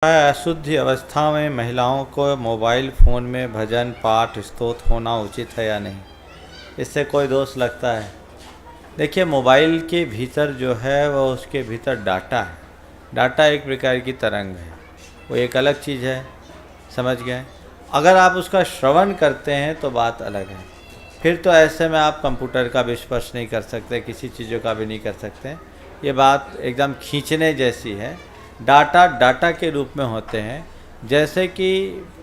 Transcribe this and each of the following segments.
अशुद्धि अवस्था में महिलाओं को मोबाइल फ़ोन में भजन पाठ स्तोत्र होना उचित है या नहीं, इससे कोई दोष लगता है? देखिए, मोबाइल के भीतर जो है वह उसके भीतर डाटा है। डाटा एक प्रकार की तरंग है, वो एक अलग चीज़ है, समझ गए? अगर आप उसका श्रवण करते हैं तो बात अलग है। फिर तो ऐसे में आप कंप्यूटर का भी स्पर्श नहीं कर सकते, किसी चीज़ों का भी नहीं कर सकते। ये बात एकदम खींचने जैसी है। डाटा डाटा के रूप में होते हैं, जैसे कि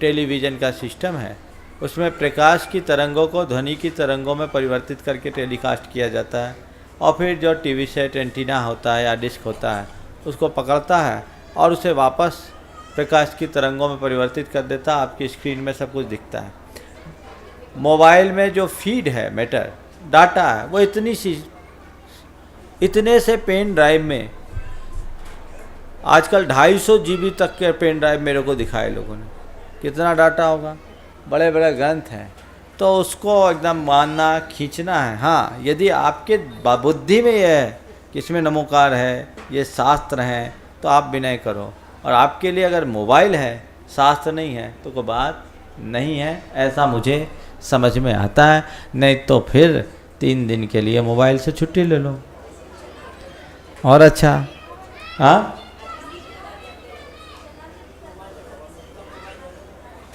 टेलीविज़न का सिस्टम है, उसमें प्रकाश की तरंगों को ध्वनि की तरंगों में परिवर्तित करके टेलीकास्ट किया जाता है, और फिर जो टीवी सेट एंटीना होता है या डिस्क होता है उसको पकड़ता है और उसे वापस प्रकाश की तरंगों में परिवर्तित कर देता है। आपकी स्क्रीन में सब कुछ दिखता है। मोबाइल में जो फीड है, मैटर डाटा है, वो इतने से पेन ड्राइव में आजकल 250 GB तक के पेन ड्राइव मेरे को दिखाए लोगों ने। कितना डाटा होगा, बड़े बड़े ग्रंथ हैं, तो उसको एकदम मानना खींचना है। हाँ, यदि आपके बुद्धि में यह है कि इसमें नमोकार है, ये शास्त्र हैं, तो आप विनय करो। और आपके लिए अगर मोबाइल है, शास्त्र नहीं है, तो कोई बात नहीं है, ऐसा मुझे समझ में आता है। नहीं तो फिर 3 दिन के लिए मोबाइल से छुट्टी ले लो और अच्छा। हाँ,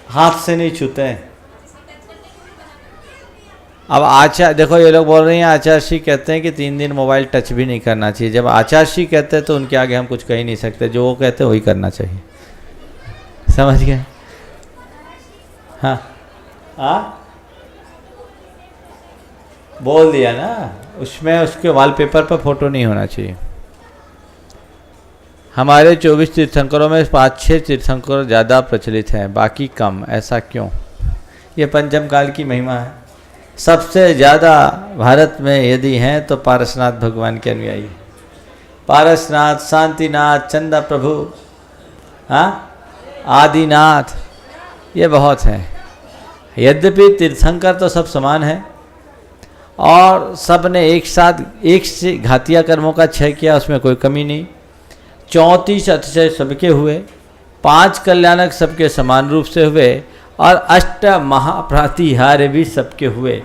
हाथ से नहीं छूते हैं। अब आचार्य, देखो ये लोग बोल रहे हैं आचार्य श्री कहते हैं कि 3 दिन मोबाइल टच भी नहीं करना चाहिए। जब आचार्य श्री कहते हैं तो उनके आगे हम कुछ कह ही नहीं सकते, जो वो कहते हैं वही करना चाहिए, समझ गए? हाँ हाँ, बोल दिया ना, उसमें उसके वॉलपेपर पर फोटो नहीं होना चाहिए। हमारे 24 तीर्थंकरों में 5-6 तीर्थंकर ज़्यादा प्रचलित हैं, बाकी कम, ऐसा क्यों? ये पंचम काल की महिमा है। सबसे ज़्यादा भारत में यदि हैं तो पारसनाथ भगवान के अनुयायी, पारसनाथ, शांतिनाथ, चंदा प्रभु, हाँ, आदिनाथ, ये बहुत है। यद्यपि तीर्थंकर तो सब समान है और सब ने एक साथ एक से घातिया कर्मों का क्षय किया, उसमें कोई कमी नहीं। 34 अतिशय सबके हुए, 5 कल्याणक सबके समान रूप से हुए, और 8 महाप्रातिहार्य भी सबके हुए।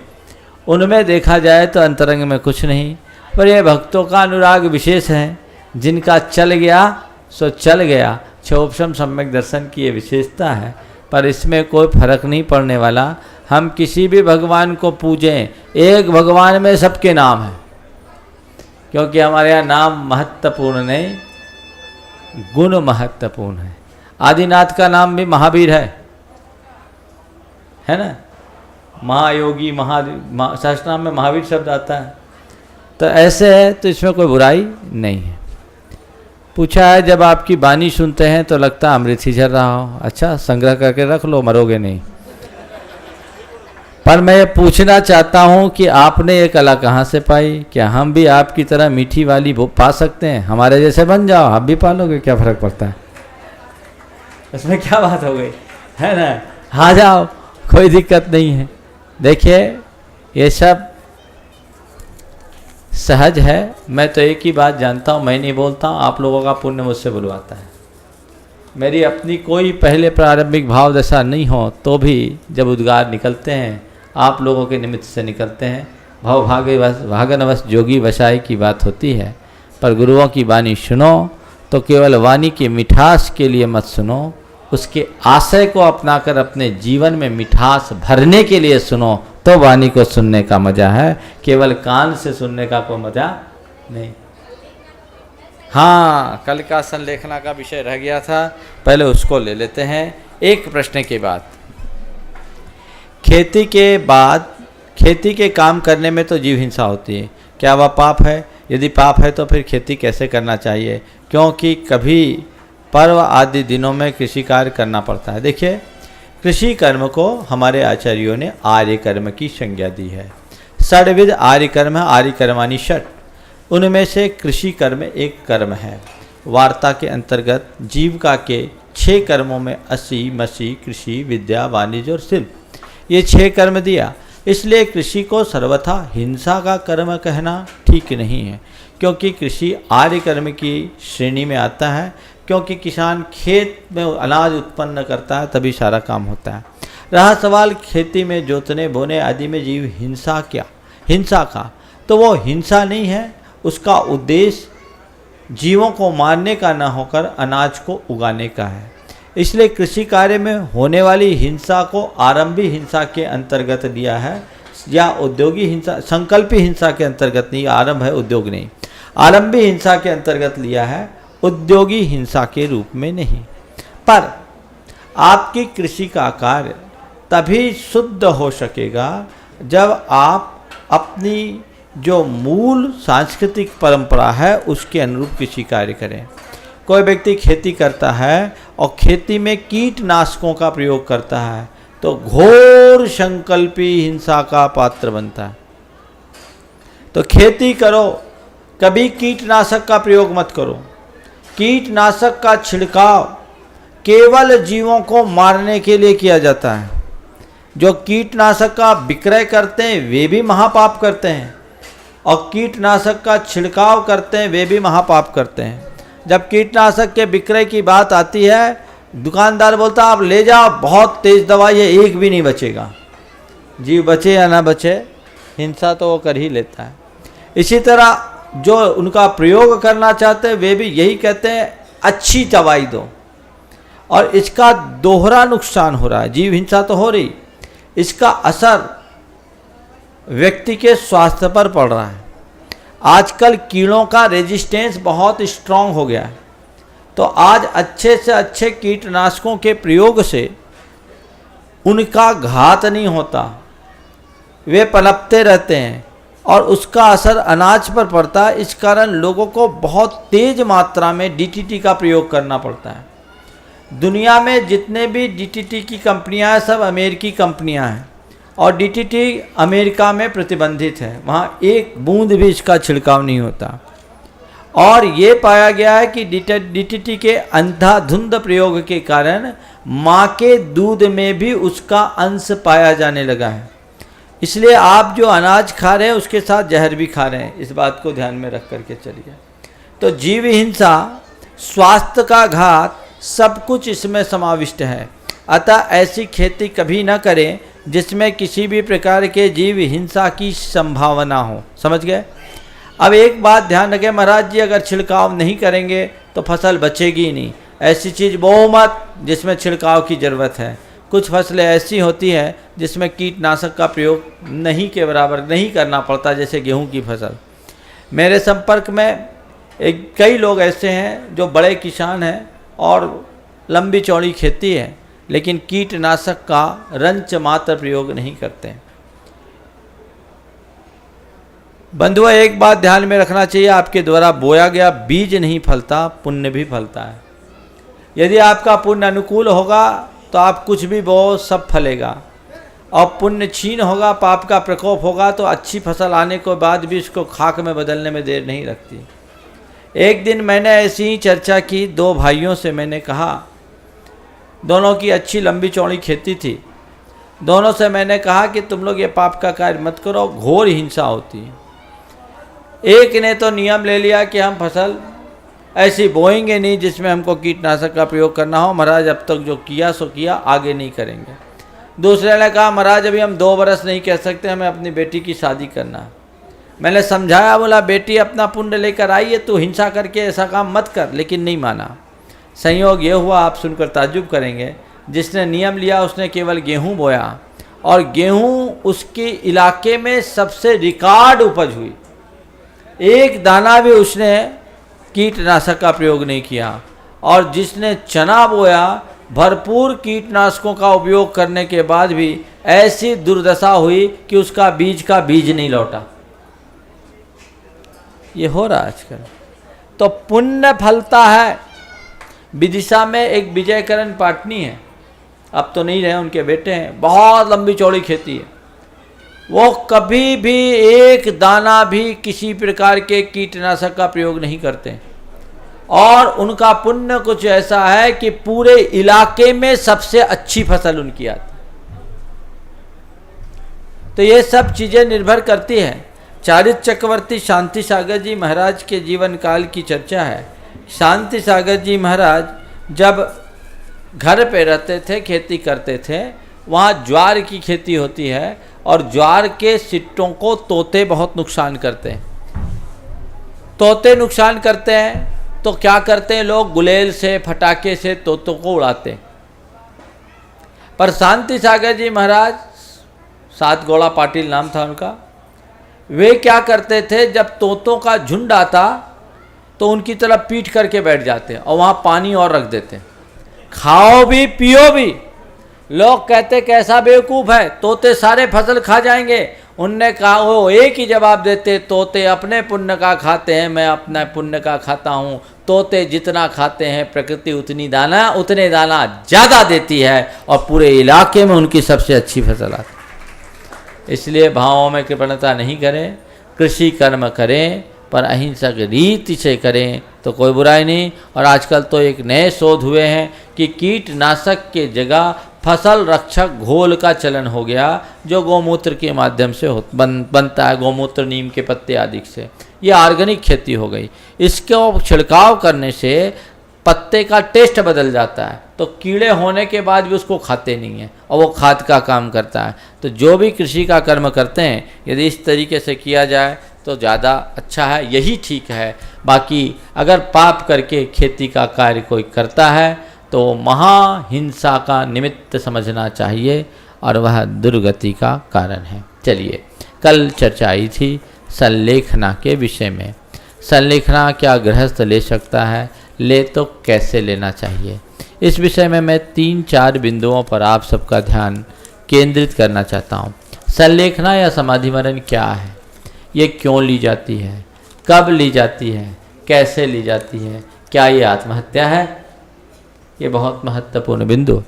उनमें देखा जाए तो अंतरंग में कुछ नहीं, पर यह भक्तों का अनुराग विशेष है। जिनका चल गया सो चल गया, क्षोभम सम्यक दर्शन की ये विशेषता है। पर इसमें कोई फर्क नहीं पड़ने वाला। हम किसी भी भगवान को पूजें, एक भगवान में सबके नाम हैं, क्योंकि हमारे यहाँ नाम महत्वपूर्ण नहीं, गुण महत्वपूर्ण है। आदिनाथ का नाम भी महावीर है ना, महायोगी, सहस्रनाम में महावीर शब्द आता है। तो ऐसे है, तो इसमें कोई बुराई नहीं है। पूछा है, जब आपकी वाणी सुनते हैं तो लगता अमृत ही झर रहा हो। अच्छा, संग्रह करके रख लो, मरोगे नहीं। पर मैं ये पूछना चाहता हूँ कि आपने ये कला कहाँ से पाई? क्या हम भी आपकी तरह मीठी वाली पा सकते हैं? हमारे जैसे बन जाओ, आप भी पालोगे, क्या फ़र्क पड़ता है? इसमें क्या बात हो गई, है ना? आ जाओ, कोई दिक्कत नहीं है। देखिए, ये सब सहज है। मैं तो एक ही बात जानता हूँ, मैं नहीं बोलता हूँ, आप लोगों का पुण्य मुझसे बुलवाता है। मेरी अपनी कोई पहले प्रारंभिक भाव दशा नहीं हो तो भी जब उद्गार निकलते हैं, आप लोगों के निमित्त से निकलते हैं। भागनवश जोगी वशाई की बात होती है। पर गुरुओं की वाणी सुनो तो केवल वाणी की मिठास के लिए मत सुनो, उसके आशय को अपनाकर अपने जीवन में मिठास भरने के लिए सुनो, तो वाणी को सुनने का मजा है। केवल कान से सुनने का कोई मजा नहीं। हाँ, कल का संलेखना का विषय रह गया था, पहले उसको ले लेते हैं एक प्रश्न के बाद। खेती के बाद, खेती के काम करने में तो जीव हिंसा होती है, क्या वह पाप है? यदि पाप है तो फिर खेती कैसे करना चाहिए? क्योंकि कभी पर्व आदि दिनों में कृषि कार्य करना पड़ता है। देखिए, कृषि कर्म को हमारे आचार्यों ने आर्य कर्म की संज्ञा दी है। षड्विध आर्य कर्म है, आर्य कर्माणि षट्, उनमें से कृषि कर्म एक कर्म है। वार्ता के अंतर्गत जीविका के 6 कर्मों में असी, मसी, कृषि, विद्या, वाणिज्य और शिल्प, ये 6 कर्म दिया। इसलिए कृषि को सर्वथा हिंसा का कर्म कहना ठीक नहीं है, क्योंकि कृषि आर्य कर्म की श्रेणी में आता है। क्योंकि किसान खेत में अनाज उत्पन्न करता है तभी सारा काम होता है। रहा सवाल खेती में जोतने बोने आदि में जीव हिंसा का, तो वो हिंसा नहीं है, उसका उद्देश्य जीवों को मारने का न होकर अनाज को उगाने का है। इसलिए कृषि कार्य में होने वाली हिंसा को आरंभी हिंसा के अंतर्गत लिया है, या उद्योगी हिंसा, संकल्पी हिंसा के अंतर्गत नहीं, आरंभ है उद्योग नहीं, आरंभी हिंसा के अंतर्गत लिया है, उद्योगी हिंसा के रूप में नहीं। पर आपकी कृषि का कार्य तभी शुद्ध हो सकेगा जब आप अपनी जो मूल सांस्कृतिक परंपरा है उसके अनुरूप कृषि कार्य करें। कोई व्यक्ति खेती करता है और खेती में कीटनाशकों का प्रयोग करता है तो घोर संकल्पी हिंसा का पात्र बनता है। तो खेती करो, कभी कीटनाशक का प्रयोग मत करो। कीटनाशक का छिड़काव केवल जीवों को मारने के लिए किया जाता है। जो कीटनाशक का विक्रय करते हैं वे भी महापाप करते हैं, और कीटनाशक का छिड़काव करते हैं वे भी महापाप करते हैं। जब कीटनाशक के विक्रय की बात आती है, दुकानदार बोलता आप ले जाओ, बहुत तेज दवाई है, एक भी नहीं बचेगा। जीव बचे या ना बचे, हिंसा तो वो कर ही लेता है। इसी तरह जो उनका प्रयोग करना चाहते हैं वे भी यही कहते हैं अच्छी दवाई दो, और इसका दोहरा नुकसान हो रहा है। जीव हिंसा तो हो रही, इसका असर व्यक्ति के स्वास्थ्य पर पड़ रहा है। आजकल कीड़ों का रेजिस्टेंस बहुत स्ट्रांग हो गया है, तो आज अच्छे से अच्छे कीटनाशकों के प्रयोग से उनका घात नहीं होता, वे पनपते रहते हैं और उसका असर अनाज पर पड़ता है। इस कारण लोगों को बहुत तेज मात्रा में डीटीटी का प्रयोग करना पड़ता है। दुनिया में जितने भी डीटीटी की कंपनियां हैं सब अमेरिकी कंपनियां हैं, और डीटीटी अमेरिका में प्रतिबंधित है, वहाँ एक बूंद भी इसका छिड़काव नहीं होता। और ये पाया गया है कि डीटीटी के अंधाधुंध प्रयोग के कारण माँ के दूध में भी उसका अंश पाया जाने लगा है। इसलिए आप जो अनाज खा रहे हैं उसके साथ जहर भी खा रहे हैं, इस बात को ध्यान में रख करके चलिए। तो जीव हिंसा, स्वास्थ्य का घात, सब कुछ इसमें समाविष्ट है। अतः ऐसी खेती कभी न करें जिसमें किसी भी प्रकार के जीव हिंसा की संभावना हो। समझ गए? अब एक बात ध्यान रखें महाराज जी, अगर छिड़काव नहीं करेंगे तो फसल बचेगी ही नहीं। ऐसी चीज़ बोओ मत जिसमें छिड़काव की ज़रूरत है। कुछ फसलें ऐसी होती हैं जिसमें कीटनाशक का प्रयोग नहीं के बराबर नहीं करना पड़ता, जैसे गेहूं की फसल। मेरे संपर्क में कई लोग ऐसे हैं जो बड़े किसान हैं और लंबी चौड़ी खेती है, लेकिन कीटनाशक का रंच मात्र प्रयोग नहीं करते हैं। बंधुओं, एक बात ध्यान में रखना चाहिए, आपके द्वारा बोया गया बीज नहीं फलता, पुण्य भी फलता है। यदि आपका पुण्य अनुकूल होगा तो आप कुछ भी बो सब फलेगा, और पुण्य क्षीण होगा, पाप का प्रकोप होगा तो अच्छी फसल आने के बाद भी उसको खाक में बदलने में देर नहीं लगती। एक दिन मैंने ऐसी ही चर्चा की, दो भाइयों से मैंने कहा, दोनों की अच्छी लंबी चौड़ी खेती थी। दोनों से मैंने कहा कि तुम लोग ये पाप का कार्य मत करो, घोर हिंसा होती है। एक ने तो नियम ले लिया कि हम फसल ऐसी बोएंगे नहीं जिसमें हमको कीटनाशक का प्रयोग करना हो, महाराज अब तक जो किया सो किया, आगे नहीं करेंगे। दूसरे ने कहा महाराज अभी हम 2 बरस नहीं कह सकते, हमें अपनी बेटी की शादी करना है। मैंने समझाया, बोला बेटी अपना पुण्य लेकर आई है, तो हिंसा करके ऐसा काम मत कर, लेकिन नहीं माना। संयोग ये हुआ, आप सुनकर ताज्जुब करेंगे, जिसने नियम लिया उसने केवल गेहूं बोया, और गेहूं उसके इलाके में सबसे रिकॉर्ड उपज हुई। एक दाना भी उसने कीटनाशक का प्रयोग नहीं किया। और जिसने चना बोया, भरपूर कीटनाशकों का उपयोग करने के बाद भी ऐसी दुर्दशा हुई कि उसका बीज नहीं लौटा। ये हो रहा आजकल। तो पुण्य फलता है। विदिशा में एक विजयकरण पाटनी है, अब तो नहीं रहे, उनके बेटे हैं, बहुत लंबी चौड़ी खेती है। वो कभी भी एक दाना भी किसी प्रकार के कीटनाशक का प्रयोग नहीं करते, और उनका पुण्य कुछ ऐसा है कि पूरे इलाके में सबसे अच्छी फसल उनकी आती। तो ये सब चीज़ें निर्भर करती हैं। चारित्र चक्रवर्ती शांति सागर जी महाराज के जीवन काल की चर्चा है शांति सागर जी महाराज जब घर पे रहते थे, खेती करते थे, वहाँ ज्वार की खेती होती है और ज्वार के सिट्टों को तोते बहुत नुकसान करते हैं। तोते नुकसान करते हैं तो क्या करते हैं लोग, गुलेल से, फटाके से तोतों को उड़ाते हैं। पर शांति सागर जी महाराज, सात घोड़ा पाटिल नाम था उनका, वे क्या करते थे, जब तोतों का झुंड आता तो उनकी तरफ पीठ करके बैठ जाते और वहाँ पानी और रख देते, खाओ भी पियो भी। लोग कहते कैसा बेवकूफ़ है, तोते सारे फसल खा जाएंगे। उनने कहा, वो एक ही जवाब देते, तोते अपने पुण्य का खाते हैं, मैं अपना पुण्य का खाता हूँ। तोते जितना खाते हैं प्रकृति उतने दाना ज़्यादा देती है और पूरे इलाके में उनकी सबसे अच्छी फसल आती है। इसलिए भावों में कृपणता नहीं करें, कृषि कर्म करें पर अहिंसक रीति से करें तो कोई बुराई नहीं। और आजकल तो एक नए शोध हुए हैं कि कीटनाशक के जगह फसल रक्षक घोल का चलन हो गया, जो गौमूत्र के माध्यम से बनता है, गौमूत्र, नीम के पत्ते आदि से। ये ऑर्गेनिक खेती हो गई। इसको छिड़काव करने से पत्ते का टेस्ट बदल जाता है, तो कीड़े होने के बाद भी उसको खाते नहीं हैं और वो खाद का काम करता है। तो जो भी कृषि का कर्म करते हैं, यदि इस तरीके से किया जाए तो ज़्यादा अच्छा है, यही ठीक है। बाकी अगर पाप करके खेती का कार्य कोई करता है तो महाहिंसा का निमित्त समझना चाहिए और वह दुर्गति का कारण है। चलिए, कल चर्चा आई थी संलेखना के विषय में। संलेखना क्या गृहस्थ ले सकता है, ले तो कैसे लेना चाहिए, इस विषय में मैं 3-4 बिंदुओं पर आप सबका ध्यान केंद्रित करना चाहता हूँ। संलेखना या समाधि मरण क्या है, ये क्यों ली जाती है, कब ली जाती है, कैसे ली जाती है, क्या ये आत्महत्या है, ये बहुत महत्वपूर्ण बिंदु।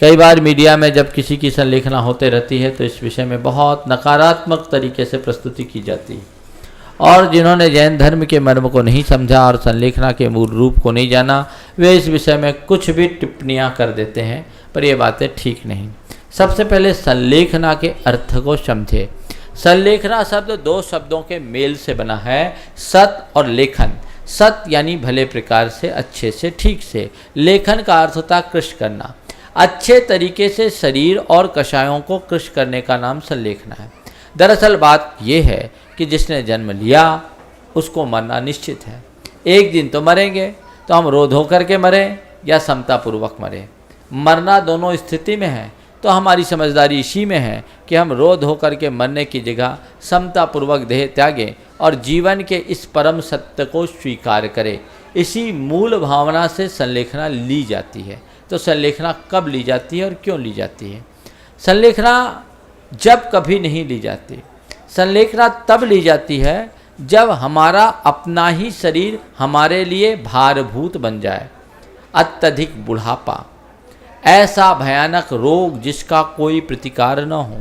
कई बार मीडिया में जब किसी की संलेखना होते रहती है तो इस विषय में बहुत नकारात्मक तरीके से प्रस्तुति की जाती है, और जिन्होंने जैन धर्म के मर्म को नहीं समझा और संलेखना के मूल रूप को नहीं जाना, वे इस विषय में कुछ भी टिप्पणियां कर देते हैं, पर ये बातें ठीक नहीं। सबसे पहले संलेखना के अर्थ को समझे। संलेखना शब्द 2 शब्दों के मेल से बना है, सत और लेखन। सत यानी भले प्रकार से, अच्छे से, ठीक से। लेखन का अर्थ होता है कृश करना। अच्छे तरीके से शरीर और कषायों को कृश करने का नाम संलेखना है। दरअसल बात यह है कि जिसने जन्म लिया उसको मरना निश्चित है। एक दिन तो मरेंगे, तो हम रो धो करके मरें या समतापूर्वक मरें। मरना दोनों स्थिति में है, तो हमारी समझदारी इसी में है कि हम रो धो करके मरने की जगह समतापूर्वक देह त्यागें और जीवन के इस परम सत्य को स्वीकार करें। इसी मूल भावना से संलेखना ली जाती है। तो संलेखना कब ली जाती है और क्यों ली जाती है? संलेखना जब कभी नहीं ली जाती। संलेखना तब ली जाती है जब हमारा अपना ही शरीर हमारे लिए भारभूत बन जाए। अत्यधिक बुढ़ापा, ऐसा भयानक रोग जिसका कोई प्रतिकार न हो,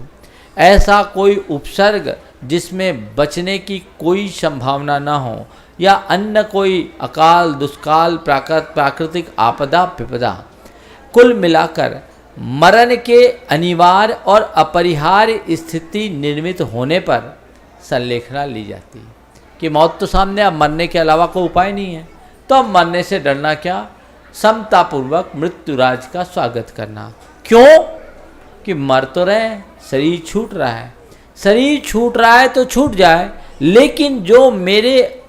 ऐसा कोई उपसर्ग जिसमें बचने की कोई संभावना न हो, या अन्य कोई अकाल, दुष्काल, प्राकृतिक आपदा, विपदा, कुल मिलाकर मरण के अनिवार्य और अपरिहार्य स्थिति निर्मित होने पर संलेखना ली जाती है कि मौत तो सामने, अब मरने के अलावा कोई उपाय नहीं है, तो अब मरने से डरना क्या, समतापूर्वक मृत्युराज का स्वागत करना। क्यों? कि मर तो रहे, शरीर छूट रहा है। शरीर छूट रहा है तो छूट जाए, लेकिन जो मेरे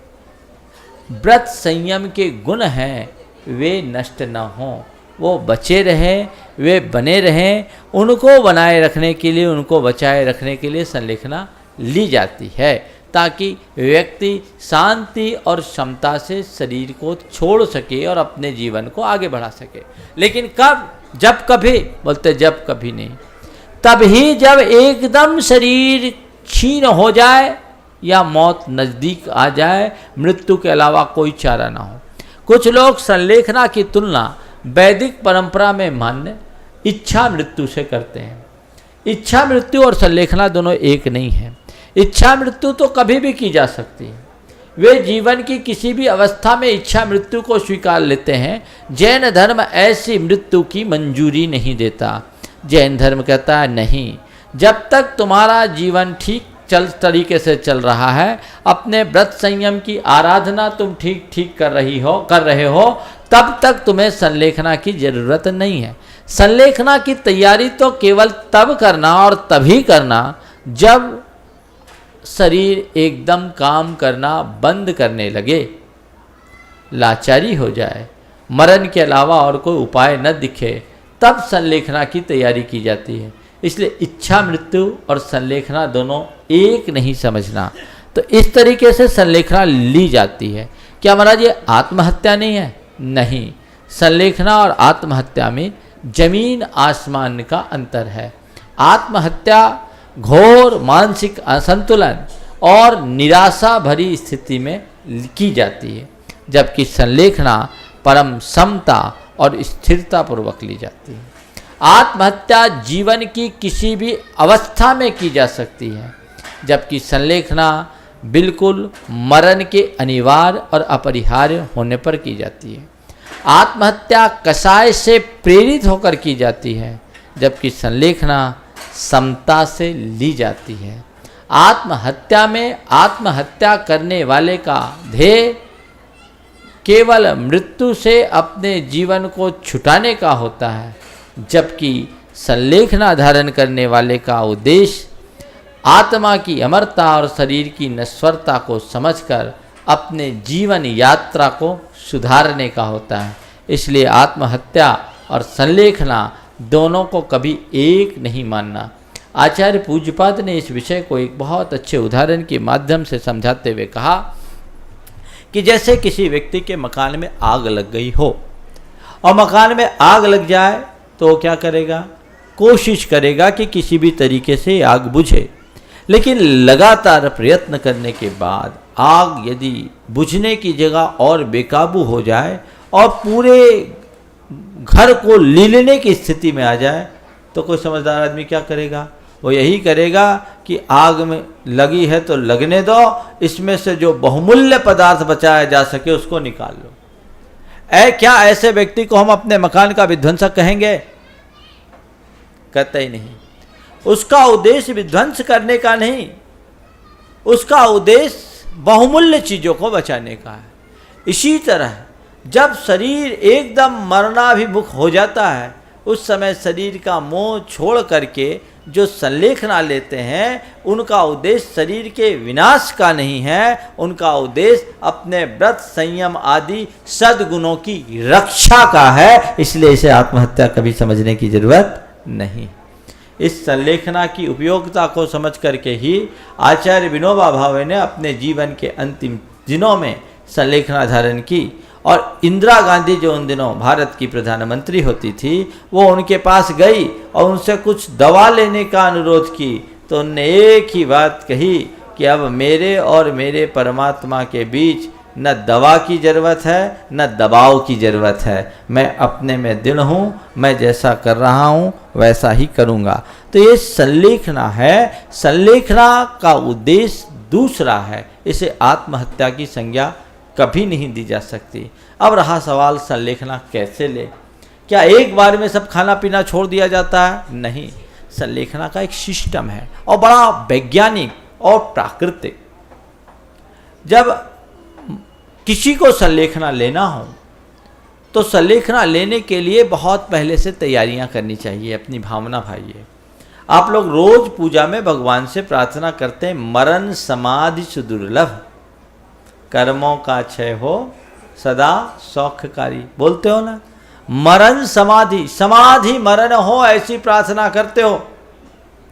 व्रत संयम के गुण हैं वे नष्ट न हों, वो बचे रहें, वे बने रहें। उनको बनाए रखने के लिए, उनको बचाए रखने के लिए संलेखना ली जाती है, ताकि व्यक्ति शांति और क्षमता से शरीर को छोड़ सके और अपने जीवन को आगे बढ़ा सके। लेकिन कब? जब कभी, बोलते जब कभी नहीं, तभी जब एकदम शरीर क्षीण हो जाए या मौत नज़दीक आ जाए, मृत्यु के अलावा कोई चारा ना हो। कुछ लोग संलेखना की तुलना वैदिक परंपरा में मान्य इच्छा मृत्यु से करते हैं। इच्छा मृत्यु और संलेखना दोनों एक नहीं है। इच्छा मृत्यु तो कभी भी की जा सकती है, वे जीवन की किसी भी अवस्था में इच्छा मृत्यु को स्वीकार लेते हैं। जैन धर्म ऐसी मृत्यु की मंजूरी नहीं देता। जैन धर्म कहता है नहीं, जब तक तुम्हारा जीवन ठीक तरीके से चल रहा है, अपने व्रत संयम की आराधना तुम ठीक ठीक कर रहे हो, तब तक तुम्हें संलेखना की जरूरत नहीं है। संलेखना की तैयारी तो केवल तब करना और तभी करना जब शरीर एकदम काम करना बंद करने लगे, लाचारी हो जाए, मरण के अलावा और कोई उपाय न दिखे, तब संलेखना की तैयारी की जाती है। इसलिए इच्छा मृत्यु और संलेखना दोनों एक नहीं समझना। तो इस तरीके से संलेखना ली जाती है। क्या महाराज ये आत्महत्या नहीं है? नहीं, संलेखना और आत्महत्या में जमीन आसमान का अंतर है। आत्महत्या घोर मानसिक असंतुलन और निराशा भरी स्थिति में की जाती है, जबकि संलेखना परम समता और स्थिरता पूर्वक ली जाती है। आत्महत्या जीवन की किसी भी अवस्था में की जा सकती है, जबकि संलेखना बिल्कुल मरण के अनिवार्य और अपरिहार्य होने पर की जाती है। आत्महत्या कषाय से प्रेरित होकर की जाती है, जबकि संलेखना समता से ली जाती है। आत्महत्या में आत्महत्या करने वाले का ध्येय केवल मृत्यु से अपने जीवन को छुटाने का होता है, जबकि संलेखना धारण करने वाले का उद्देश्य आत्मा की अमरता और शरीर की नश्वरता को समझकर अपने जीवन यात्रा को सुधारने का होता है। इसलिए आत्महत्या और संलेखना दोनों को कभी एक नहीं मानना। आचार्य पूज्यपाद ने इस विषय को एक बहुत अच्छे उदाहरण के माध्यम से समझाते हुए कहा कि जैसे किसी व्यक्ति के मकान में आग लग गई हो और मकान में आग लग जाए तो क्या करेगा? कोशिश करेगा कि किसी भी तरीके से आग बुझे, लेकिन लगातार प्रयत्न करने के बाद आग यदि बुझने की जगह और बेकाबू हो जाए और पूरे घर को लीलने की स्थिति में आ जाए, तो कोई समझदार आदमी क्या करेगा? वो यही करेगा कि आग में लगी है तो लगने दो, इसमें से जो बहुमूल्य पदार्थ बचाया जा सके उसको निकाल लो। क्या ऐसे व्यक्ति को हम अपने मकान का विध्वंसक कहेंगे? कहते ही नहीं। उसका उद्देश्य विध्वंस करने का नहीं, उसका उद्देश्य बहुमूल्य चीजों को बचाने का है। इसी तरह जब शरीर एकदम मरणाभिमुख हो जाता है, उस समय शरीर का मोह छोड़ करके जो संलेखना लेते हैं, उनका उद्देश्य शरीर के विनाश का नहीं है, उनका उद्देश्य अपने व्रत संयम आदि सद्गुणों की रक्षा का है। इसलिए इसे आत्महत्या कभी समझने की जरूरत नहीं। इस संलेखना की उपयोगिता को समझ करके ही आचार्य विनोबा भावे ने अपने जीवन के अंतिम दिनों में संलेखना धारण की। और इंदिरा गांधी जो उन दिनों भारत की प्रधानमंत्री होती थी, वो उनके पास गई और उनसे कुछ दवा लेने का अनुरोध की, तो उनने एक ही बात कही कि अब मेरे और मेरे परमात्मा के बीच न दवा की ज़रूरत है न दबाव की ज़रूरत है। मैं अपने में दृढ़ हूँ, मैं जैसा कर रहा हूँ वैसा ही करूँगा। तो ये संलेखना है। संलेखना का उद्देश्य दूसरा है, इसे आत्महत्या की संज्ञा कभी नहीं दी जा सकती। अब रहा सवाल संलेखना कैसे ले? क्या एक बार में सब खाना पीना छोड़ दिया जाता है? नहीं, संलेखना का एक सिस्टम है और बड़ा वैज्ञानिक और प्राकृतिक। जब किसी को संलेखना लेना हो तो संलेखना लेने के लिए बहुत पहले से तैयारियां करनी चाहिए। अपनी भावना भाइये, आप लोग रोज पूजा में भगवान से प्रार्थना करते हैं, मरण समाधि सुदुर्लभ, कर्मों का क्षय हो सदा सौख्यकारी, बोलते हो ना? मरण समाधि, समाधि मरण हो, ऐसी प्रार्थना करते हो।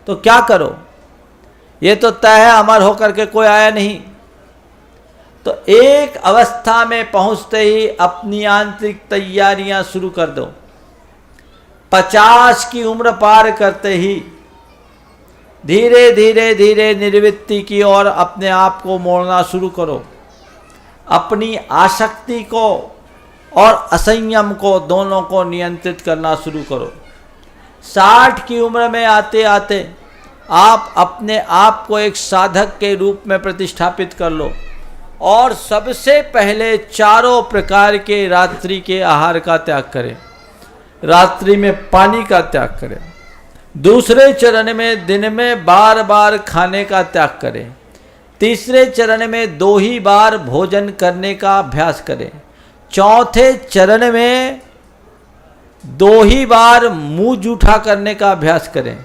तो क्या करो? ये तो तय है अमर होकर के कोई आया नहीं। तो एक अवस्था में पहुंचते ही अपनी आंतरिक तैयारियां शुरू कर दो। 50 की उम्र पार करते ही धीरे धीरे धीरे निर्वृत्ति की ओर अपने आप को मोड़ना शुरू करो। अपनी आसक्ति को और असंयम को दोनों को नियंत्रित करना शुरू करो। 60 की उम्र में आते आते आप अपने आप को एक साधक के रूप में प्रतिष्ठापित कर लो और सबसे पहले चारों प्रकार के रात्रि के आहार का त्याग करें, रात्रि में पानी का त्याग करें, दूसरे चरण में दिन में बार बार खाने का त्याग करें। तीसरे चरण में 2 ही बार भोजन करने का अभ्यास करें। चौथे चरण में 2 ही बार मुंह जूठा करने का अभ्यास करें।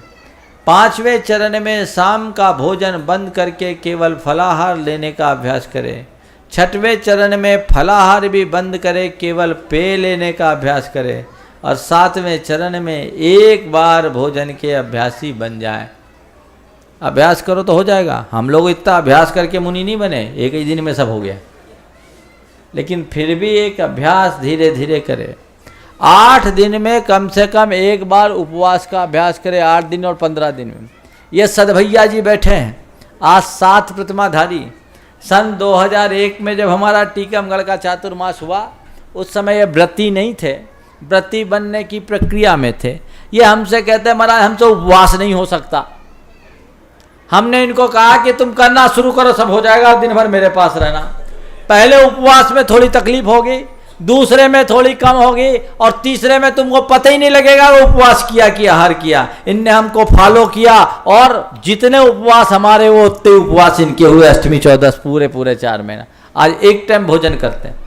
5वें चरण में शाम का भोजन बंद करके केवल फलाहार लेने का अभ्यास करें। 6वें चरण में फलाहार भी बंद करें, केवल पेय लेने का अभ्यास करें। और 7वें चरण में 1 बार भोजन के अभ्यासी बन जाएं। अभ्यास करो तो हो जाएगा। हम लोग इतना अभ्यास करके मुनि नहीं बने, एक ही दिन में सब हो गया। लेकिन फिर भी एक अभ्यास धीरे धीरे करें। 8 दिन में कम से कम 1 बार उपवास का अभ्यास करें, 8 दिन और 15 दिन में। ये सदभैया जी बैठे हैं, आज 7 प्रतिमाधारी। सन 2001 में जब हमारा टीकमगढ़ का चातुर्मास हुआ, उस समय ये व्रती नहीं थे, व्रती बनने की प्रक्रिया में थे। ये हमसे कहते हैं महाराज हमसे उपवास नहीं हो सकता। हमने इनको कहा कि तुम करना शुरू करो, सब हो जाएगा, दिन भर मेरे पास रहना। पहले उपवास में थोड़ी तकलीफ होगी, दूसरे में थोड़ी कम होगी, और तीसरे में तुमको पता ही नहीं लगेगा वो उपवास किया कि आहार किया। इनने हमको फॉलो किया, और जितने उपवास हमारे वो उतने उपवास इनके हुए। अष्टमी 14 पूरे 4 महीना। आज एक टाइम भोजन करते हैं,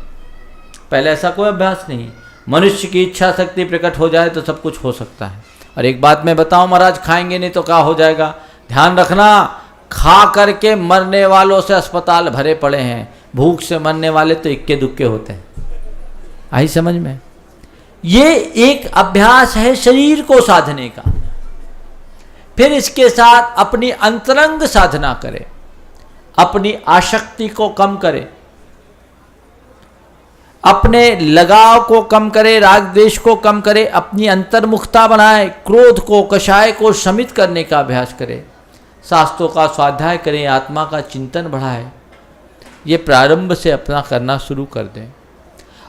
पहले ऐसा कोई अभ्यास नहीं। मनुष्य की इच्छा शक्ति प्रकट हो जाए तो सब कुछ हो सकता है। और एक बात मैं बताऊं महाराज, खाएंगे नहीं तो क्या हो जाएगा। ध्यान रखना, खा करके मरने वालों से अस्पताल भरे पड़े हैं, भूख से मरने वाले तो इक्के दुक्के होते हैं। आई समझ में? ये एक अभ्यास है शरीर को साधने का। फिर इसके साथ अपनी अंतरंग साधना करें, अपनी आसक्ति को कम करें, अपने लगाव को कम करे, राग द्वेष को कम करे, अपनी अंतर्मुखता बनाए, क्रोध को कषाय को शमित करने का अभ्यास करें, शास्त्रों का स्वाध्याय करें, आत्मा का चिंतन बढ़ाए। ये प्रारंभ से अपना करना शुरू कर दें।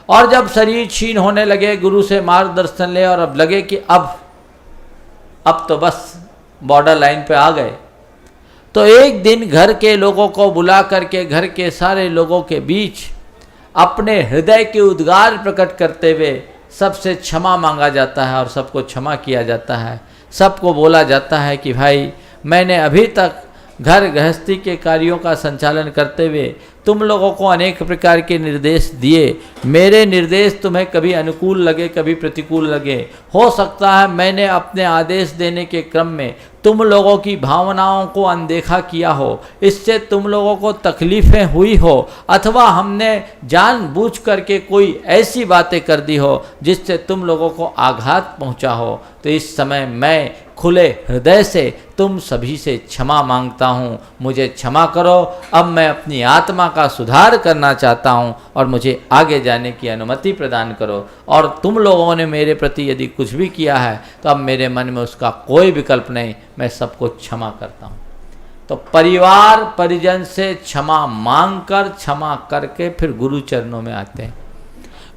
और जब शरीर क्षीण होने लगे, गुरु से मार्गदर्शन ले, और अब लगे कि अब तो बस बॉर्डर लाइन पे आ गए, तो एक दिन घर के लोगों को बुला करके घर के सारे लोगों के बीच अपने हृदय के उद्गार प्रकट करते हुए सबसे क्षमा मांगा जाता है और सबको क्षमा किया जाता है। सबको बोला जाता है कि भाई मैंने अभी तक घर गृहस्थी के कार्यों का संचालन करते हुए तुम लोगों को अनेक प्रकार के निर्देश दिए। मेरे निर्देश तुम्हें कभी अनुकूल लगे, कभी प्रतिकूल लगे। हो सकता है मैंने अपने आदेश देने के क्रम में तुम लोगों की भावनाओं को अनदेखा किया हो, इससे तुम लोगों को तकलीफ़ें हुई हो, अथवा हमने जानबूझ करके कोई ऐसी बातें कर दी हो जिससे तुम लोगों को आघात पहुंचा हो। तो इस समय मैं खुले हृदय से तुम सभी से क्षमा मांगता हूँ, मुझे क्षमा करो। अब मैं अपनी आत्मा का सुधार करना चाहता हूँ और मुझे आगे जाने की अनुमति प्रदान करो। और तुम लोगों ने मेरे प्रति यदि कुछ भी किया है तो अब मेरे मन में उसका कोई विकल्प नहीं, मैं सबको क्षमा करता हूँ। तो परिवार परिजन से क्षमा मांगकर, क्षमा करके फिर गुरु चरणों में आते हैं।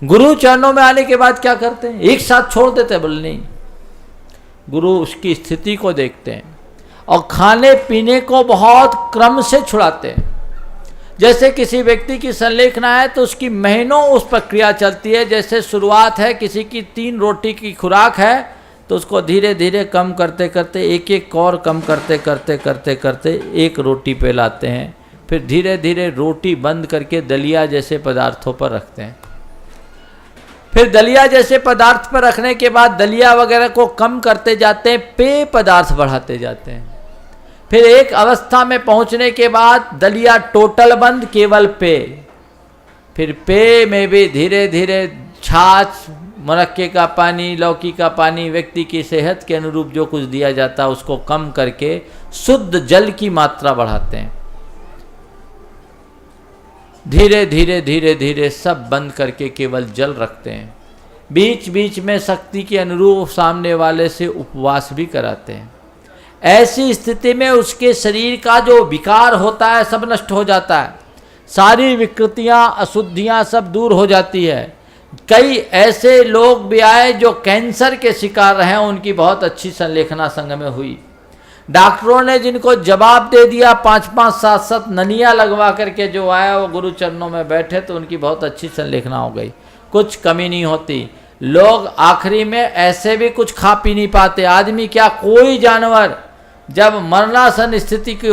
गुरु चरणों में आने के बाद क्या करते हैं? एक साथ छोड़ देते हैं? बोले नहीं, गुरु उसकी स्थिति को देखते हैं और खाने पीने को बहुत क्रम से छुड़ाते हैं। जैसे किसी व्यक्ति की संलेखना है तो उसकी महीनों उस प्रक्रिया चलती है। जैसे शुरुआत है, किसी की 3 रोटी की खुराक है तो उसको धीरे धीरे कम करते करते, एक एक और कम करते करते करते करते 1 रोटी पे लाते हैं। फिर धीरे धीरे रोटी बंद करके दलिया जैसे पदार्थों पर रखते हैं। फिर दलिया जैसे पदार्थ पर रखने के बाद दलिया वगैरह को कम करते जाते हैं, पेय पदार्थ बढ़ाते जाते हैं। फिर एक अवस्था में पहुंचने के बाद दलिया टोटल बंद, केवल पेय। फिर पेय में भी धीरे धीरे छाछ, मुनक्के का पानी, लौकी का पानी, व्यक्ति की सेहत के अनुरूप जो कुछ दिया जाता है उसको कम करके शुद्ध जल की मात्रा बढ़ाते हैं। धीरे धीरे धीरे धीरे सब बंद करके केवल जल रखते हैं। बीच बीच में शक्ति के अनुरूप सामने वाले से उपवास भी कराते हैं। ऐसी स्थिति में उसके शरीर का जो विकार होता है सब नष्ट हो जाता है, सारी विकृतियां, अशुद्धियां सब दूर हो जाती है। कई ऐसे लोग भी आए जो कैंसर के शिकार रहे, उनकी बहुत अच्छी संलेखना संघ में हुई। डॉक्टरों ने जिनको जवाब दे दिया, 5-5, 7-7 ननिया लगवा करके जो आया वो गुरु चरणों में बैठे तो उनकी बहुत अच्छी संलेखना हो गई, कुछ कमी नहीं होती। लोग आखिरी में ऐसे भी कुछ खा पी नहीं पाते। आदमी क्या, कोई जानवर जब मरणासन स्थिति की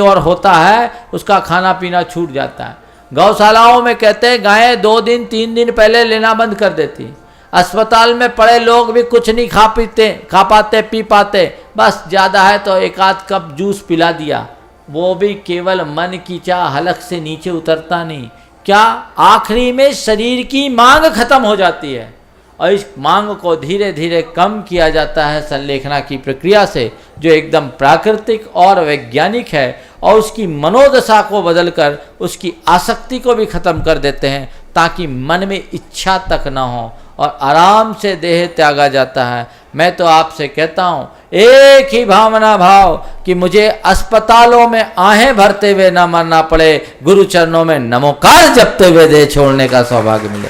ओर होता है, उसका खाना पीना छूट जाता है। गौशालाओं में कहते हैं गायें 2 दिन 3 दिन पहले लेना बंद कर देती। अस्पताल में पड़े लोग भी कुछ नहीं खा पाते पी पाते, बस ज़्यादा है तो 1 आध कप जूस पिला दिया, वो भी केवल मन की चाह, हलक से नीचे उतरता नहीं। क्या, आखिरी में शरीर की मांग खत्म हो जाती है और इस मांग को धीरे धीरे कम किया जाता है संलेखना की प्रक्रिया से, जो एकदम प्राकृतिक और वैज्ञानिक है, और उसकी मनोदशा को बदलकर उसकी आसक्ति को भी खत्म कर देते हैं, ताकि मन में इच्छा तक न हो और आराम से देह त्यागा जाता है। मैं तो आपसे कहता हूँ, एक ही भावना भाव कि मुझे अस्पतालों में आहें भरते हुए न मरना पड़े, गुरु चरणों में नमोकार जपते हुए देह छोड़ने का सौभाग्य मिले,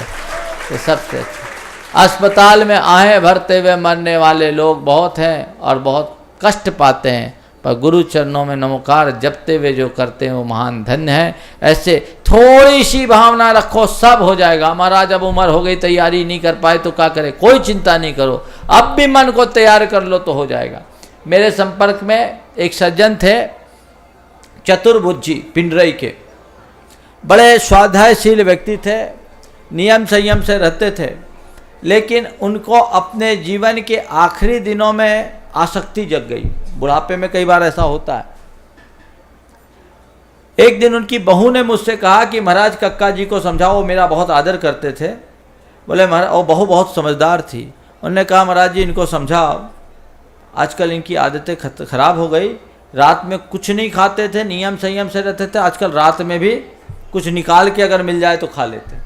ये सबसे अच्छा। अस्पताल में आहें भरते हुए मरने वाले लोग बहुत हैं और बहुत कष्ट पाते हैं, पर गुरु चरणों में नमोकार जपते हुए जो करते हैं वो महान धन्य है। ऐसे थोड़ी सी भावना रखो, सब हो जाएगा। महाराज अब उम्र हो गई, तैयारी नहीं कर पाए तो क्या करे, कोई चिंता नहीं करो, अब भी मन को तैयार कर लो तो हो जाएगा। मेरे संपर्क में एक सज्जन थे, चतुर्भुजी, पिंडरई के, बड़े स्वाध्यायशील व्यक्ति थे, नियम संयम से रहते थे, लेकिन उनको अपने जीवन के आखिरी दिनों में आसक्ति जग गई। बुढ़ापे में कई बार ऐसा होता है। एक दिन उनकी बहू ने मुझसे कहा कि महाराज कक्का जी को समझाओ, वो मेरा बहुत आदर करते थे। बोले महाराज, वो बहू बहुत समझदार थी। उन्होंने कहा महाराज जी इनको समझाओ, आजकल इनकी आदतें खराब हो गई, रात में कुछ नहीं खाते थे, नियम संयम से रहते थे, आजकल रात में भी कुछ निकाल के अगर मिल जाए तो खा लेते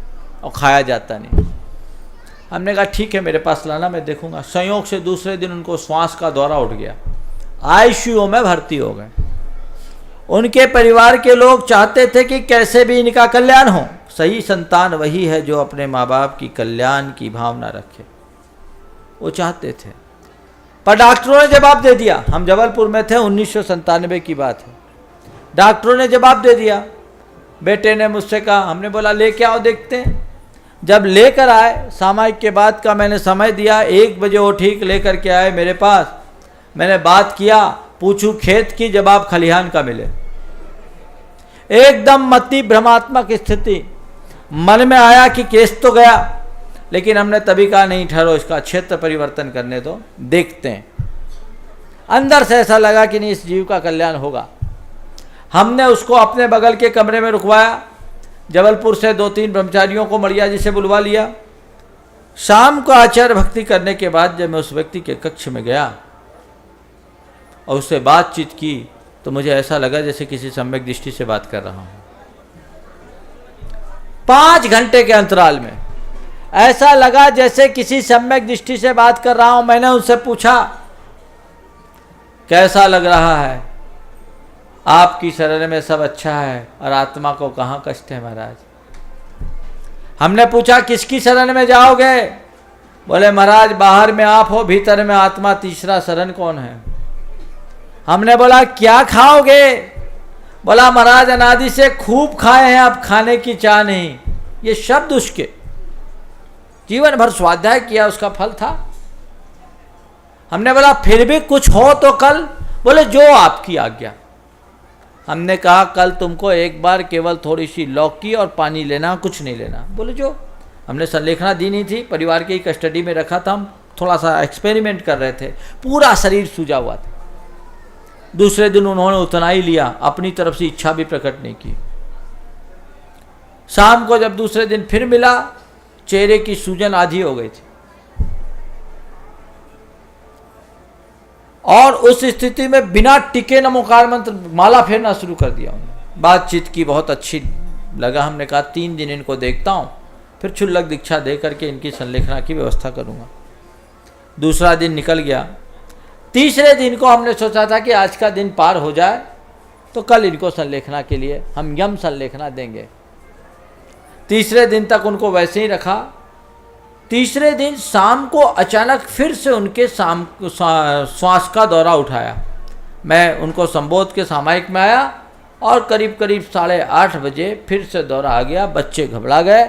और खाया जाता नहीं। हमने कहा ठीक है, मेरे पास लाना, मैं देखूंगा। संयोग से दूसरे दिन उनको श्वास का दौरा उठ गया, आईसीयू में भर्ती हो गए। उनके परिवार के लोग चाहते थे कि कैसे भी इनका कल्याण हो। सही संतान वही है जो अपने माँ बाप की कल्याण की भावना रखे, वो चाहते थे। पर डॉक्टरों ने जवाब दे दिया। हम जबलपुर में थे, 1997 की बात है। डॉक्टरों ने जवाब दे दिया। बेटे ने मुझसे कहा, हमने बोला लेके आओ देखते हैं। जब लेकर आए, सामायिक के बाद का मैंने समय दिया, 1 बजे वो ठीक लेकर के आए मेरे पास। मैंने बात किया, पूछूं खेत की, जवाब खलिहान का मिले। एकदम मति भ्रमात्मक स्थिति। मन में आया कि केस तो गया, लेकिन हमने तभी कहा नहीं, ठहरो, इसका क्षेत्र परिवर्तन करने दो, देखते हैं। अंदर से ऐसा लगा कि नहीं, इस जीव का कल्याण होगा। हमने उसको अपने बगल के कमरे में रुकवाया। जबलपुर से 2-3 ब्रह्मचारियों को मड़िया जी से बुलवा लिया। शाम को आचार्य भक्ति करने के बाद जब मैं उस व्यक्ति के कक्ष में गया और उससे बातचीत की, तो मुझे ऐसा लगा जैसे किसी सम्यक दृष्टि से बात कर रहा हूं। 5 घंटे के अंतराल में ऐसा लगा जैसे किसी सम्यक दृष्टि से बात कर रहा हूं। मैंने उनसे पूछा, कैसा लग रहा है? आपकी शरण में सब अच्छा है और आत्मा को कहाँ कष्ट है महाराज? हमने पूछा, किसकी शरण में जाओगे? बोले महाराज, बाहर में आप हो, भीतर में आत्मा, तीसरा शरण कौन है? हमने बोला क्या खाओगे? बोला महाराज, अनादि से खूब खाए हैं, अब खाने की चाह नहीं। ये शब्द उसके, जीवन भर स्वाध्याय किया, उसका फल था। हमने बोला फिर भी कुछ हो तो कल? बोले जो आपकी आज्ञा। हमने कहा कल तुमको एक बार केवल थोड़ी सी लौकी और पानी लेना, कुछ नहीं लेना। बोले जो। हमने संलेखना दी नहीं थी, परिवार की कस्टडी में रखा था, हम थोड़ा सा एक्सपेरिमेंट कर रहे थे। पूरा शरीर सूजा हुआ था। दूसरे दिन उन्होंने उतना ही लिया, अपनी तरफ से इच्छा भी प्रकट नहीं की। शाम को जब दूसरे दिन फिर मिला, चेहरे की सूजन आधी हो गई थी। और उस स्थिति में बिना टिके नमोकार मंत्र माला फेरना शुरू कर दिया उन्होंने। बातचीत की, बहुत अच्छी लगा। हमने कहा 3 दिन इनको देखता हूँ, फिर क्षुल्लक दीक्षा दे करके इनकी संलेखना की व्यवस्था करूँगा। दूसरा दिन निकल गया। तीसरे दिन को हमने सोचा था कि आज का दिन पार हो जाए तो कल इनको संलेखना के लिए हम यम संलेखना देंगे। तीसरे दिन तक उनको वैसे ही रखा। तीसरे दिन शाम को अचानक फिर से उनके श्वास का दौरा उठाया। मैं उनको संबोध के सामायिक में आया और करीब 8:30 बजे फिर से दौरा आ गया। बच्चे घबरा गए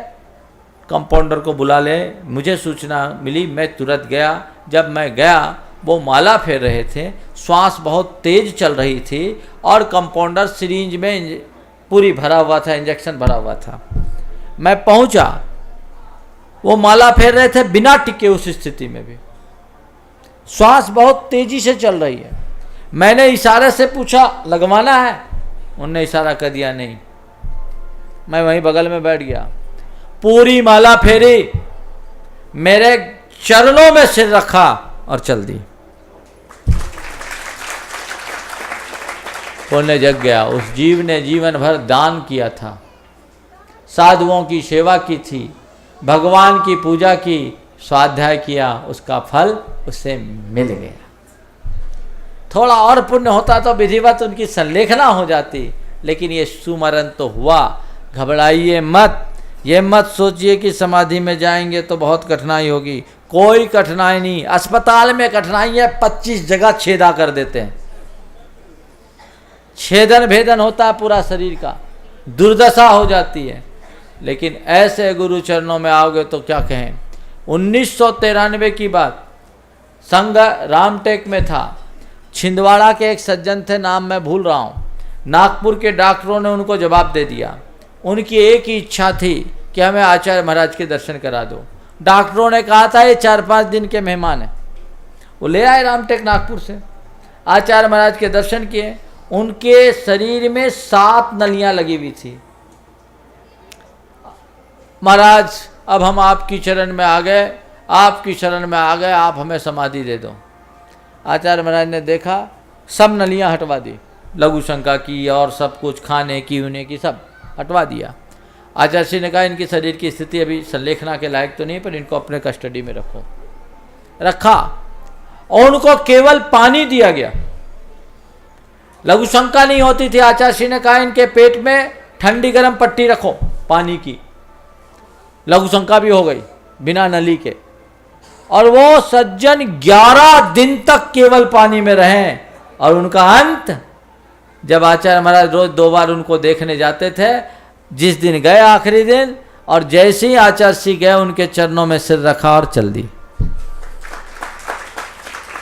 कंपाउंडर को बुला ले, मुझे सूचना मिली, मैं तुरंत गया। जब मैं गया वो माला फेर रहे थे, श्वास बहुत तेज चल रही थी और कंपाउंडर सिरिंज में पूरी भरा हुआ था, इंजेक्शन भरा हुआ था। मैं पहुंचा, वो माला फेर रहे थे बिना टिके, उस स्थिति में भी श्वास बहुत तेजी से चल रही है। मैंने इशारे से पूछा लगवाना है, उनने इशारा कर दिया नहीं। मैं वहीं बगल में बैठ गया, पूरी माला फेरी, मेरे चरणों में सिर रखा और चल दी। पुण्य जग गया। उस जीव ने जीवन भर दान किया था, साधुओं की सेवा की थी, भगवान की पूजा की, स्वाध्याय किया, उसका फल उसे मिल गया। थोड़ा और पुण्य होता तो विधिवत उनकी संलेखना हो जाती, लेकिन ये सुमरण तो हुआ। घबराइए मत, ये मत सोचिए कि समाधि में जाएंगे तो बहुत कठिनाई होगी। कोई कठिनाई नहीं। अस्पताल में कठिनाई है, 25 जगह छेदा कर देते हैं, छेदन भेदन होता है पूरा शरीर का, दुर्दशा हो जाती है। लेकिन ऐसे गुरु चरणों में आओगे तो क्या कहें। 1993 की बात, संघ रामटेक में था। छिंदवाड़ा के एक सज्जन थे, नाम मैं भूल रहा हूँ। नागपुर के डॉक्टरों ने उनको जवाब दे दिया। उनकी एक ही इच्छा थी कि हमें आचार्य महाराज के दर्शन करा दो। डॉक्टरों ने कहा था ये 4-5 दिन के मेहमान हैं। वो ले आए रामटेक नागपुर से, आचार्य महाराज के दर्शन किए। उनके शरीर में 7 नलियां लगी हुई थी। महाराज अब हम आपकी शरण में आ गए, आपकी शरण में आ गए, आप हमें समाधि दे दो। आचार्य महाराज ने देखा, सब नलियां हटवा दी, लघु शंका की और सब कुछ, खाने की उने की सब हटवा दिया। आचार्य श्री ने कहा इनकी शरीर की स्थिति अभी संलेखना के लायक तो नहीं, पर इनको अपने कस्टडी में रखो। रखा और उनको केवल पानी दिया गया, लघु शंका नहीं होती थी। आचार्य श्री ने कहा इनके पेट में ठंडी गर्म पट्टी रखो पानी की, लघु शंका भी हो गई बिना नली के। और वो सज्जन 11 दिन तक केवल पानी में रहे। और उनका अंत, जब आचार्य महाराज रोज 2 बार उनको देखने जाते थे, जिस दिन गए आखिरी दिन, और जैसे ही आचार्य श्री गए उनके चरणों में सिर रखा और चल दी।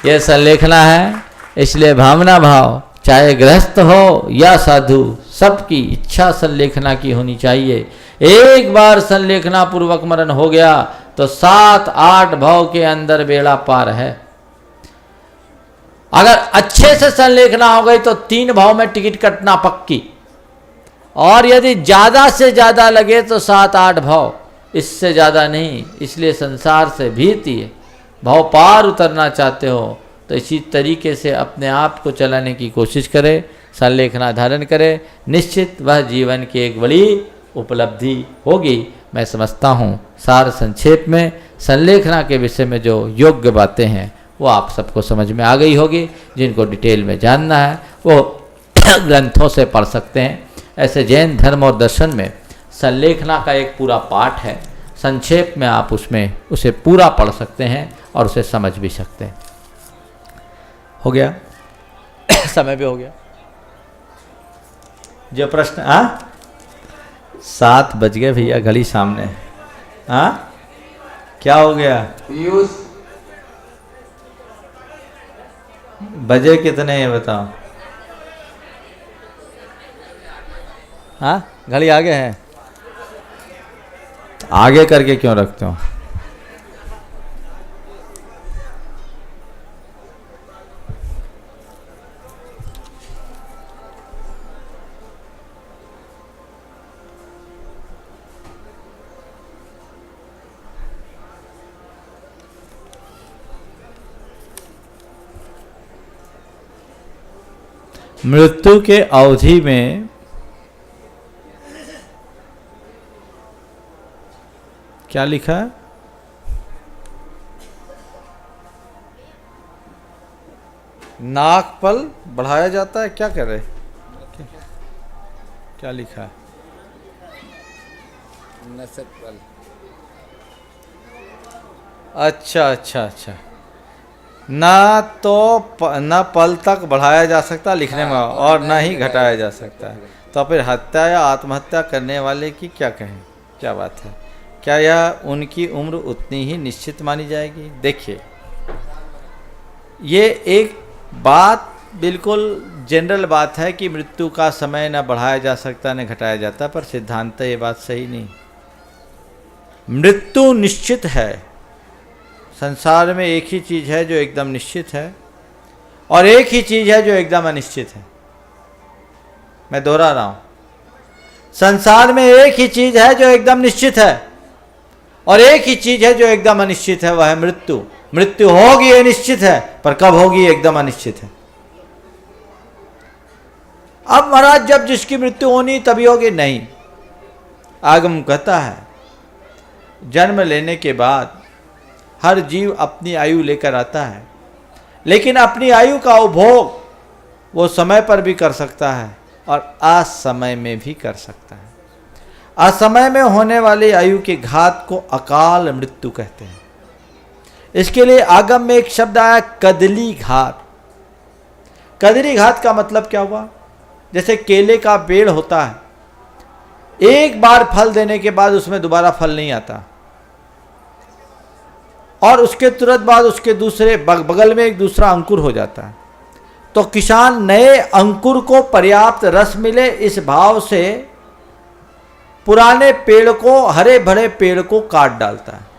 यह संलेखना है। इसलिए भावना भाव, चाहे गृहस्थ हो या साधु, सबकी इच्छा संलेखना की होनी चाहिए। एक बार संलेखना पूर्वक मरण हो गया तो 7-8 भाव के अंदर बेड़ा पार है। अगर अच्छे से संलेखना हो गई तो 3 भाव में टिकट कटना पक्की, और यदि ज़्यादा से ज़्यादा लगे तो 7-8 भाव, इससे ज़्यादा नहीं। इसलिए संसार से भीति है, भाव पार उतरना चाहते हो तो इसी तरीके से अपने आप को चलाने की कोशिश करें, संलेखना धारण करें, निश्चित वह जीवन की एक बड़ी उपलब्धि होगी। मैं समझता हूँ सार संक्षेप में संलेखना के विषय में जो योग्य बातें हैं वो आप सबको समझ में आ गई होगी। जिनको डिटेल में जानना है वो ग्रंथों से पढ़ सकते हैं। ऐसे जैन धर्म और दर्शन में संलेखना का एक पूरा पाठ है, संक्षेप में आप उसमें उसे पूरा पढ़ सकते हैं और उसे समझ भी सकते हैं। हो गया समय भी हो गया। जो प्रश्न 7 बज गए भैया, घड़ी सामने। क्या हो गया? बजे कितने हैं बताओ? घड़ी आगे है, आगे करके क्यों रखते हो? मृत्यु के अवधि में क्या लिखा है? नाकपल बढ़ाया जाता है, क्या कर रहे? क्या लिखा है? नसकपल। अच्छा अच्छा अच्छा, ना तो न पल तक बढ़ाया जा सकता लिखने में, और न ही घटाया जा सकता है। तो फिर हत्या या आत्महत्या करने वाले की क्या कहें? क्या बात है? क्या यह उनकी उम्र उतनी ही निश्चित मानी जाएगी? देखिए, ये एक बात बिल्कुल जनरल बात है कि मृत्यु का समय न बढ़ाया जा सकता न घटाया जाता, पर सिद्धांत ये बात सही नहीं। मृत्यु निश्चित है। संसार में एक ही चीज़ है जो एकदम निश्चित है और एक ही चीज़ है जो एकदम अनिश्चित है। मैं दोहरा रहा हूँ, संसार में एक ही चीज़ है जो एकदम निश्चित है और एक ही चीज़ है जो एकदम अनिश्चित है, वह है मृत्यु। मृत्यु होगी ये निश्चित है, पर कब होगी एकदम अनिश्चित है। अब महाराज जब जिसकी मृत्यु होनी तभी होगी, नहीं। आगम कहता है जन्म लेने के बाद हर जीव अपनी आयु लेकर आता है, लेकिन अपनी आयु का उपभोग वो समय पर भी कर सकता है और असमय में भी कर सकता है। असमय में होने वाली आयु के घात को अकाल मृत्यु कहते हैं। इसके लिए आगम में एक शब्द आया कदली घात। कदली घात का मतलब क्या हुआ? जैसे केले का पेड़ होता है, एक बार फल देने के बाद उसमें दोबारा फल नहीं आता और उसके तुरंत बाद उसके दूसरे बगल में एक दूसरा अंकुर हो जाता है। तो किसान नए अंकुर को पर्याप्त रस मिले इस भाव से पुराने पेड़ को, हरे भरे पेड़ को काट डालता है।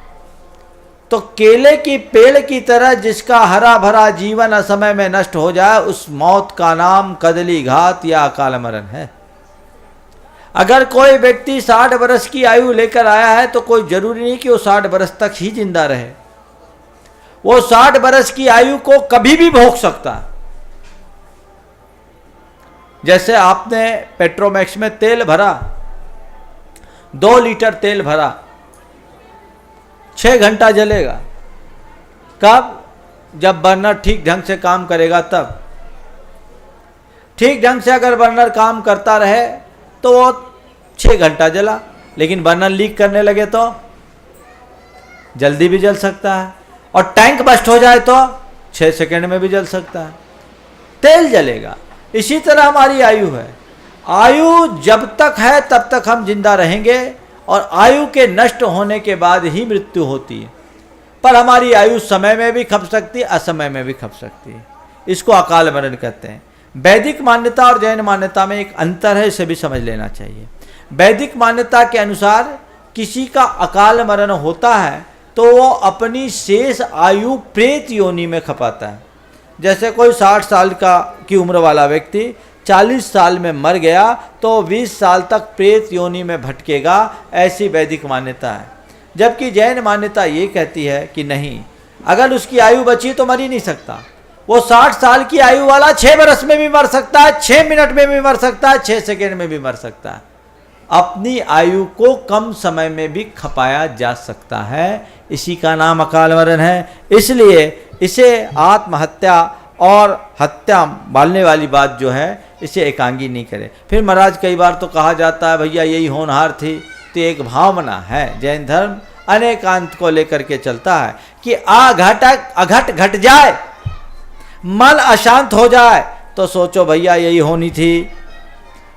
तो केले की पेड़ की तरह जिसका हरा भरा जीवन असमय में नष्ट हो जाए, उस मौत का नाम कदली घात या अकाल मरण है। अगर कोई व्यक्ति 60 वर्ष की आयु लेकर आया है तो कोई जरूरी नहीं कि वो 60 वर्ष तक ही जिंदा रहे। वो 60 वर्ष की आयु को कभी भी भोग सकता है। जैसे आपने पेट्रोमैक्स में तेल भरा, 2 लीटर तेल भरा, 6 घंटा जलेगा। कब? जब बर्नर ठीक ढंग से काम करेगा तब। ठीक ढंग से अगर बर्नर काम करता रहे तो वो 6 घंटा जला, लेकिन बर्नर लीक करने लगे तो जल्दी भी जल सकता है और टैंक बस्ट हो जाए तो 6 सेकंड में भी जल सकता है। तेल जलेगा। इसी तरह हमारी आयु है। आयु जब तक है तब तक हम जिंदा रहेंगे और आयु के नष्ट होने के बाद ही मृत्यु होती है। पर हमारी आयु समय में भी खप सकती है, असमय में भी खप सकती है। इसको अकाल मरण कहते हैं। वैदिक मान्यता और जैन मान्यता में एक अंतर है, इसे भी समझ लेना चाहिए। वैदिक मान्यता के अनुसार किसी का अकाल मरण होता है तो वो अपनी शेष आयु प्रेत योनि में खपाता है। जैसे कोई 60 साल की उम्र वाला व्यक्ति 40 साल में मर गया तो 20 साल तक प्रेत योनि में भटकेगा, ऐसी वैदिक मान्यता है। जबकि जैन मान्यता ये कहती है कि नहीं, अगर उसकी आयु बची तो मर ही नहीं सकता। वो 60 साल की आयु वाला 6 वर्ष में भी मर सकता है, 6 मिनट में भी मर सकता है, 6 सेकेंड में भी मर सकता है। अपनी आयु को कम समय में भी खपाया जा सकता है। इसी का नाम अकाल मरण है। इसलिए इसे आत्महत्या और हत्या बालने वाली बात जो है, इसे एकांगी नहीं करे। फिर महाराज कई बार तो कहा जाता है भैया यही होनहार थी, तो एक भावना है। जैन धर्म अनेकांत को लेकर के चलता है कि अघट घट जाए, मन अशांत हो जाए तो सोचो भैया यही होनी थी,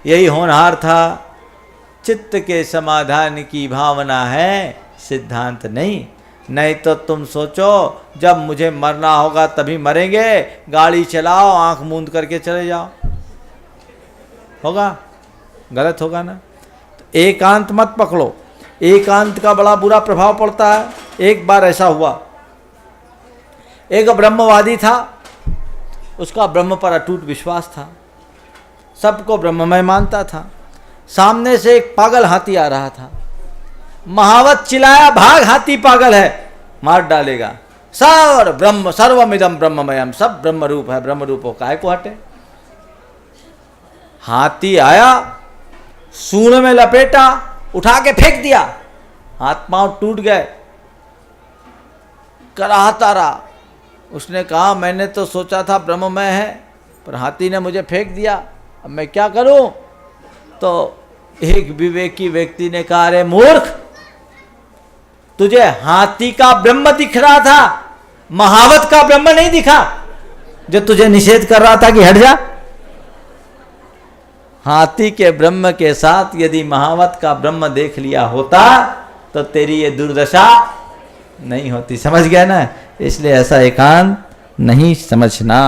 यही होनहार था। चित्त के समाधान की भावना है, सिद्धांत नहीं। नहीं तो तुम सोचो जब मुझे मरना होगा तभी मरेंगे, गाड़ी चलाओ आंख मूंद करके चले जाओ, होगा? गलत होगा ना। तो एकांत मत पकड़ो, एकांत का बड़ा बुरा प्रभाव पड़ता है। एक बार ऐसा हुआ, एक ब्रह्मवादी था, उसका ब्रह्म पर अटूट विश्वास था, सबको ब्रह्ममय मानता था। सामने से एक पागल हाथी आ रहा था, महावत चिल्लाया, भाग हाथी पागल है, मार डालेगा। सर्वमिदं ब्रह्ममयम, सब ब्रह्म रूप है, ब्रह्म रूप हो काहे को हटे। हाथी आया, सूंड में लपेटा, उठा के फेंक दिया, हाथ पांव टूट गए, कराहता रहा। उसने कहा मैंने तो सोचा था ब्रह्ममय है, पर हाथी ने मुझे फेंक दिया, अब मैं क्या करूं? तो एक विवेकी व्यक्ति ने कहा, अरे मूर्ख, तुझे हाथी का ब्रह्म दिख रहा था, महावत का ब्रह्म नहीं दिखा जो तुझे निषेध कर रहा था कि हट जा। हाथी के ब्रह्म के साथ यदि महावत का ब्रह्म देख लिया होता तो तेरी ये दुर्दशा नहीं होती। समझ गया ना? इसलिए ऐसा एकांत नहीं समझना।